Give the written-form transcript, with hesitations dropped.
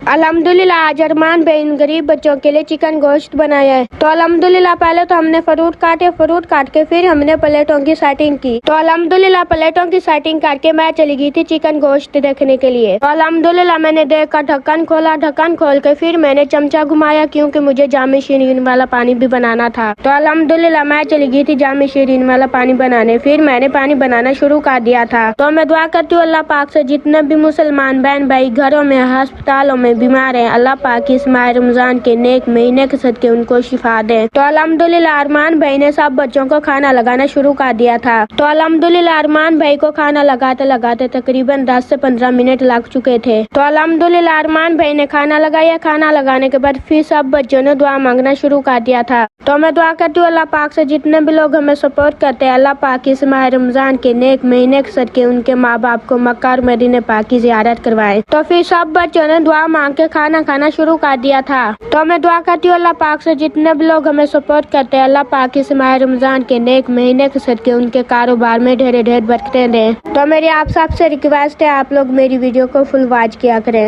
अल्हम्दुलिल्लाह आज अरमान भाई इन गरीब बच्चों के लिए चिकन गोश्त बनाया है। तो अल्हम्दुलिल्लाह पहले तो हमने फ्रूट काट के फिर हमने प्लेटों की सेटिंग की। तो अल्हम्दुलिल्लाह प्लेटों की सेटिंग करके मैं चली गई थी चिकन गोश्त देखने के लिए। तो अल्हम्दुलिल्लाह मैंने देखकर ढक्कन खोला, ढक्कन खोल के फिर मैंने चमचा घुमाया क्योंकि मुझे जामे शीरीन वाला पानी भी बनाना था। तो अल्हम्दुलिल्लाह मैं चली गई थी जामे शीरीन वाला पानी बनाने। फिर मैंने पानी बनाना शुरू कर दिया था। तो मैं दुआ करती हूँ अल्लाह पाक से जितने भी मुसलमान बहन भाई घरों में अस्पतालों में बीमार हैं, अल्लाह पाक इस माह रमजान के नेक महीने के सदके उनको शिफा दे। तो अल्हम्दुलिल्लाह अरमान भाई ने सब बच्चों को खाना लगाना शुरू कर दिया था। तो अल्हम्दुलिल्लाह अरमान भाई को खाना लगाते लगाते तकरीबन 10 से 15 मिनट लग चुके थे। तो अल्हम्दुलिल्लाह अरमान भाई ने खाना लगाया। खाना लगाने के बाद फिर सब बच्चों ने दुआ मांगना शुरू कर दिया था। तो मैं दुआ करती हूँ अल्लाह पाक से जितने भी लोग हमें सपोर्ट करते हैं, अल्लाह पाक इस माह रमजान के नेक महीने के सदके उनके माँ बाप को मक्का और मदीने पाक की ज़ियारत करवाए। तो फिर सब बच्चों ने दुआ मांग के खाना खाना शुरू कर दिया था। तो मैं दुआ करती हूँ अल्लाह पाक से जितने भी लोग हमें सपोर्ट करते हैं, अल्लाह पाक इस माह रमजान के नेक महीने के सदके उनके कारोबार में ढेर ढेर बरकतें दें। तो मेरी आप सबसे रिक्वेस्ट है आप लोग मेरी वीडियो को फुल वॉच किया करें।